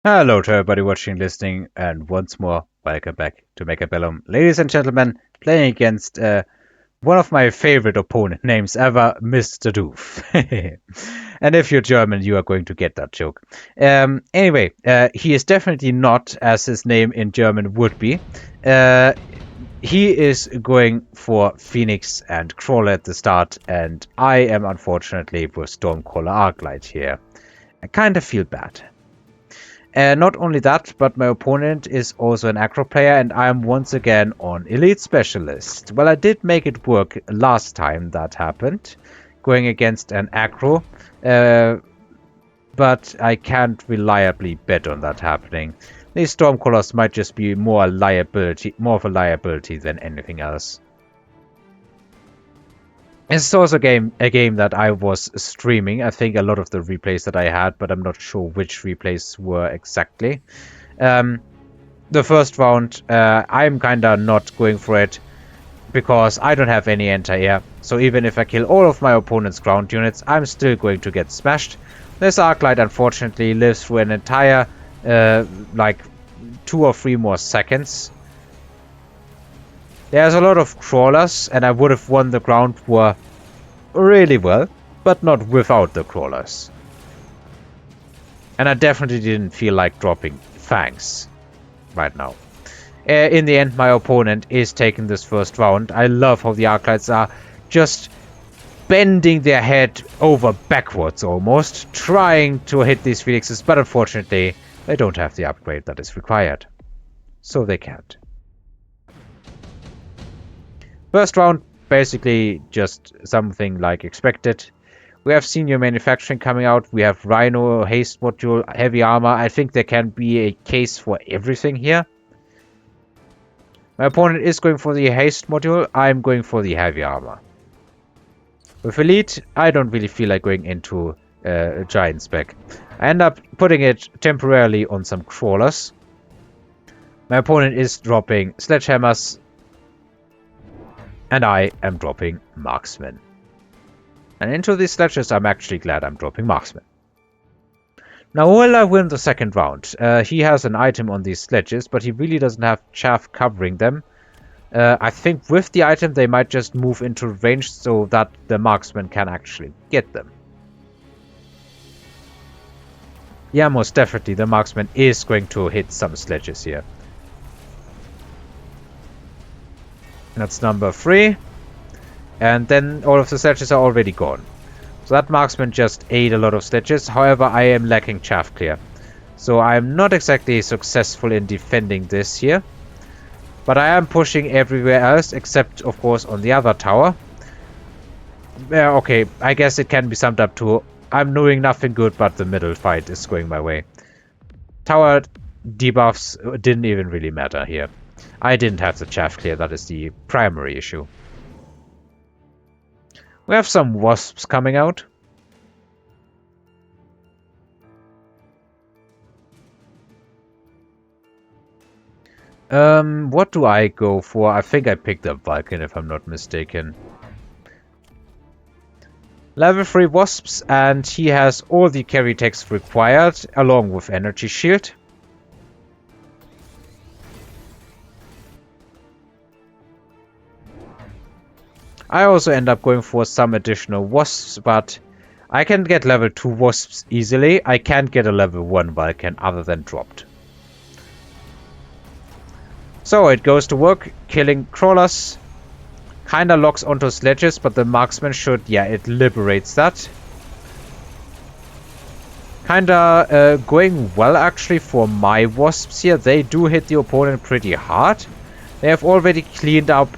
Hello to everybody watching, listening, and once more, welcome back to Mechabellum. Ladies and gentlemen, playing against one of my favorite opponent names ever, Mr. Doof. And if you're German, you are going to get that joke. Anyway, he is definitely not, as his name in German would be. He is going for Phoenix and Crawler at the start, and I am unfortunately with Stormcaller Arclight here. I kind of feel bad. Not only that, but my opponent is also an aggro player, and I am once again on Elite Specialist. Well, I did make it work last time that happened, going against an aggro, but I can't reliably bet on that happening. These Stormcallers might just be more of a liability than anything else. This is also a game that I was streaming. I think a lot of the replays that I had, but I'm not sure which replays were exactly. The first round, I'm kinda not going for it because I don't have any anti-air. So even if I kill all of my opponent's ground units, I'm still going to get smashed. This Arclight unfortunately lives through an entire like 2 or 3 more seconds. There's a lot of crawlers, and I would have won the ground war really well, but not without the crawlers. And I definitely didn't feel like dropping fangs right now. In the end, my opponent is taking this first round. I love how the Arclights are just bending their head over backwards almost, trying to hit these Phoenixes, but unfortunately, they don't have the upgrade that is required. So they can't. First round, basically just something like expected. We have senior manufacturing coming out. We have Rhino, haste module, heavy armor. I think there can be a case for everything here. My opponent is going for the haste module. I'm going for the heavy armor. With elite, I don't really feel like going into a giant spec. I end up putting it temporarily on some crawlers. My opponent is dropping sledgehammers, and I am dropping marksmen. And into these sledges, I'm actually glad I'm dropping marksmen. Now, will I win the second round? He has an item on these sledges, but he really doesn't have chaff covering them. I think with the item, they might just move into range so that the marksman can actually get them. Yeah, most definitely, the marksman is going to hit some sledges here. That's number 3. And then all of the sledges are already gone. So that marksman just ate a lot of sledges. However, I am lacking chaff clear. So I am not exactly successful in defending this here. But I am pushing everywhere else, except, of course, on the other tower. Okay, I guess it can be summed up to I'm doing nothing good, but the middle fight is going my way. Tower debuffs didn't even really matter here. I didn't have the chaff clear, that is the primary issue. We have some wasps coming out. What do I go for? I think I picked up Vulcan if I'm not mistaken. Level 3 wasps, and he has all the carry techs required, along with energy shield. I also end up going for some additional wasps, but I can get level 2 wasps easily. I can't get a level 1 Vulcan other than dropped. So it goes to work, killing crawlers. Kinda locks onto sledges, but the marksman should, yeah, it liberates that. Kinda going well actually for my wasps here. They do hit the opponent pretty hard. They have already cleaned up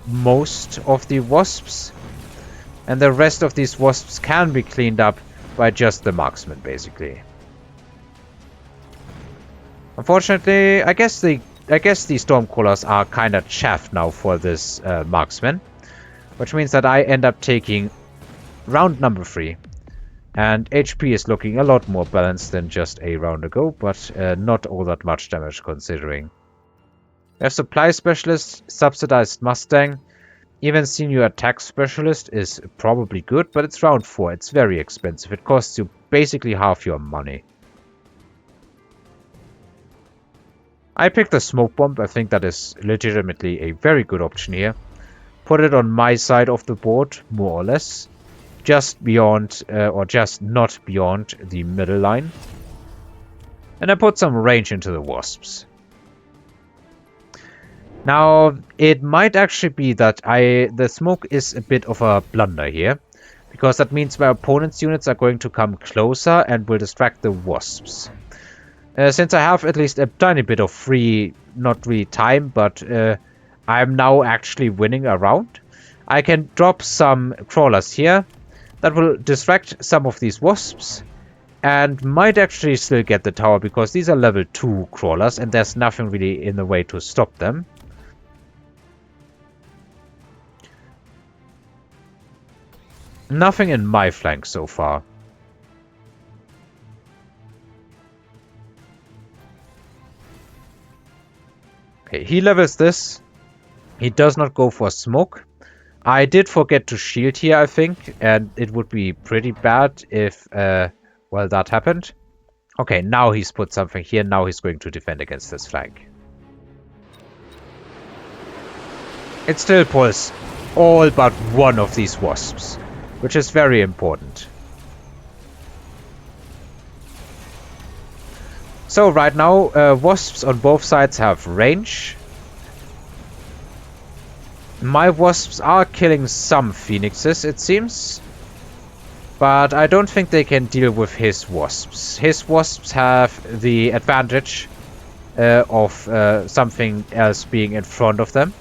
most of the wasps. And the rest of these wasps can be cleaned up by just the marksman, basically. Unfortunately, I guess the Stormcallers are kind of chaff now for this marksman. Which means that I end up taking round number 3. And HP is looking a lot more balanced than just a round ago, but not all that much damage considering. We have Supply Specialist, Subsidized Mustang. Even Senior Attack Specialist is probably good, but it's round 4. It's very expensive. It costs you basically half your money. I picked the smoke bomb. I think that is legitimately a very good option here. Put it on my side of the board, more or less. Just beyond, or just not beyond the middle line. And I put some range into the wasps. Now, it might actually be that the smoke is a bit of a blunder here. Because that means my opponent's units are going to come closer and will distract the wasps. Since I have at least a tiny bit of free, not really time, but I'm now actually winning a round. I can drop some crawlers here that will distract some of these wasps. And might actually still get the tower because these are level 2 crawlers and there's nothing really in the way to stop them. Nothing in my flank so far. Okay, he levels this. He does not go for smoke. I did forget to shield here, I think, and it would be pretty bad if, well, that happened. Okay, now he's put something here. Now he's going to defend against this flank. It still pulls all but one of these wasps, which is very important. So right now, wasps on both sides have range. My wasps are killing some phoenixes, it seems. But I don't think they can deal with his wasps. His wasps have the advantage of something else being in front of them.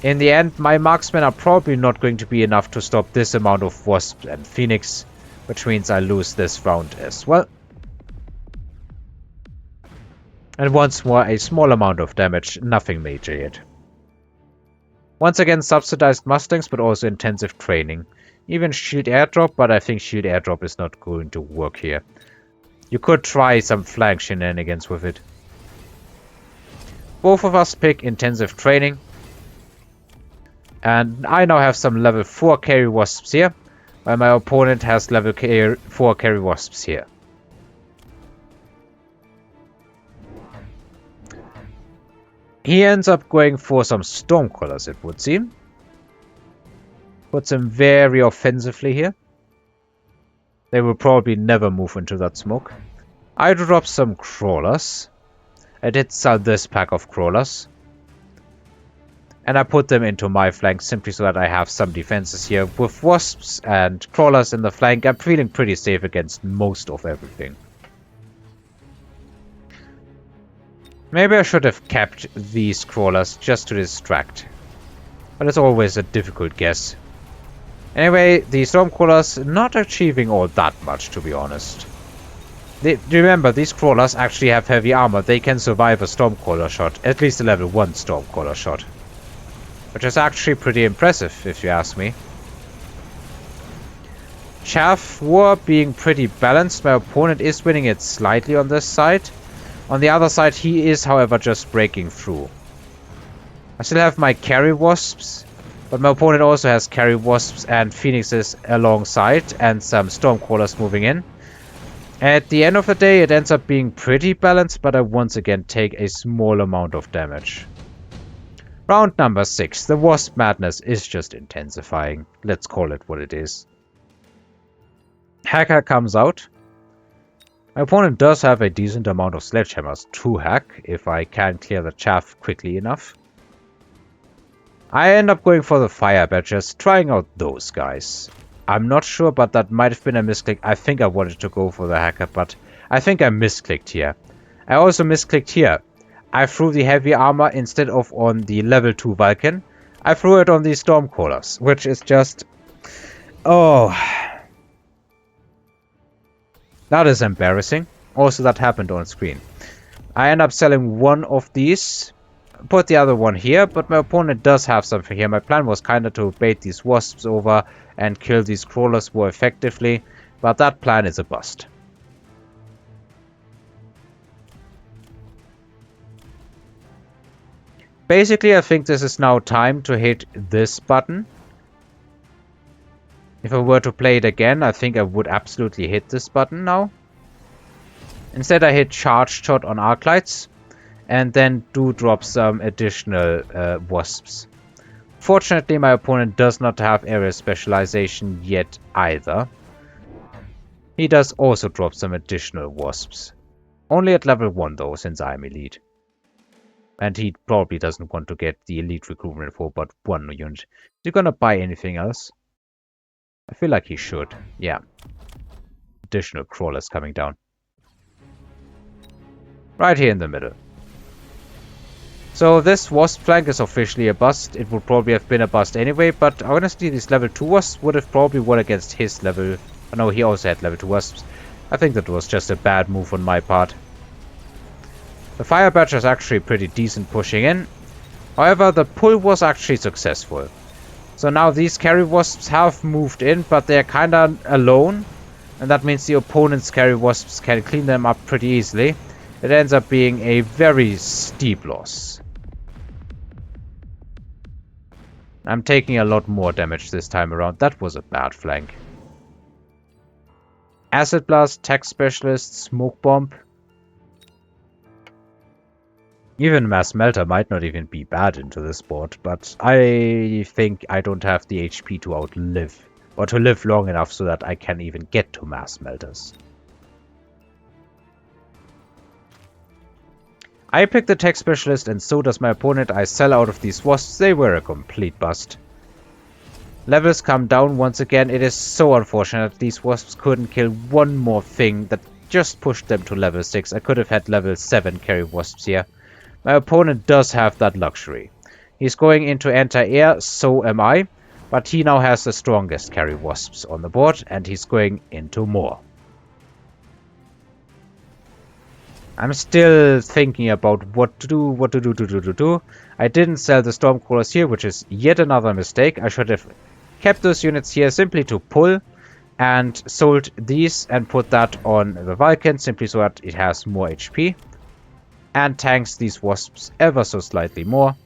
In the end, my marksmen are probably not going to be enough to stop this amount of wasps and phoenix, which means I lose this round as well. And once more, a small amount of damage, nothing major yet. Once again, subsidized Mustangs, but also intensive training. Even shield airdrop, but I think shield airdrop is not going to work here. You could try some flank shenanigans with it. Both of us pick intensive training. And I now have some level 4 carry wasps here, while my opponent has level 4 carry wasps here. He ends up going for some Stormcrawlers, it would seem. Puts him very offensively here. They will probably never move into that smoke. I drop some Crawlers. I did sell this pack of Crawlers. And I put them into my flank simply so that I have some defenses here. With Wasps and Crawlers in the flank, I'm feeling pretty safe against most of everything. Maybe I should have kept these Crawlers just to distract. But it's always a difficult guess. Anyway, the Stormcrawlers not achieving all that much, to be honest. Remember, these Crawlers actually have heavy armor. They can survive a Stormcrawler shot. At least a level 1 Stormcrawler shot. Which is actually pretty impressive, if you ask me. Chaff War being pretty balanced. My opponent is winning it slightly on this side. On the other side, he is, however, just breaking through. I still have my carry wasps, but my opponent also has carry wasps and phoenixes alongside, and some stormcrawlers moving in. At the end of the day, it ends up being pretty balanced, but I once again take a small amount of damage. Round number 6. The wasp madness is just intensifying. Let's call it what it is. Hacker comes out. My opponent does have a decent amount of sledgehammers to hack, if I can clear the chaff quickly enough. I end up going for the fire badgers, trying out those guys. I'm not sure, but that might have been a misclick. I think I wanted to go for the hacker, but I think I misclicked here. I also misclicked here. I threw the heavy armor instead of on the level 2 Vulcan. I threw it on the Stormcrawlers, which is just... oh... that is embarrassing. Also, that happened on screen. I end up selling one of these. Put the other one here, but my opponent does have something here. My plan was kind of to bait these wasps over and kill these crawlers more effectively, but that plan is a bust. Basically, I think this is now time to hit this button. If I were to play it again, I think I would absolutely hit this button now. Instead, I hit Charge Shot on Arc Lights. and then do drop some additional wasps. Fortunately, my opponent does not have area specialization yet either. He does also drop some additional wasps. Only at level 1 though, since I'm elite. And he probably doesn't want to get the elite recruitment for but 1 unit. Is he gonna buy anything else? I feel like he should. Yeah. Additional crawlers coming down. Right here in the middle. So this Wasp flank is officially a bust. It would probably have been a bust anyway, but honestly these level 2 Wasps would have probably won against his level... Oh, no, he also had level 2 Wasps. I think that was just a bad move on my part. The Fire Badger is actually pretty decent pushing in. However, the pull was actually successful. So now these carry Wasps have moved in, but they're kinda alone. And that means the opponent's carry Wasps can clean them up pretty easily. It ends up being a very steep loss. I'm taking a lot more damage this time around. That was a bad flank. Acid Blast, Tech Specialist, Smoke Bomb. Even Mass Melter might not even be bad into this board, but I think I don't have the HP to outlive, or to live long enough so that I can even get to Mass Melters. I picked the Tech Specialist and so does my opponent. I sell out of these Wasps. They were a complete bust. Levels come down once again. It is so unfortunate these Wasps couldn't kill one more thing that just pushed them to level 6. I could have had level 7 carry Wasps here. My opponent does have that luxury. He's going into anti-air, so am I. But he now has the strongest carry Wasps on the board and he's going into more. I'm still thinking about what to do. I didn't sell the Stormcrawlers here, which is yet another mistake. I should have kept those units here simply to pull and sold these and put that on the Vulcan simply so that it has more HP and tanks these Wasps ever so slightly more.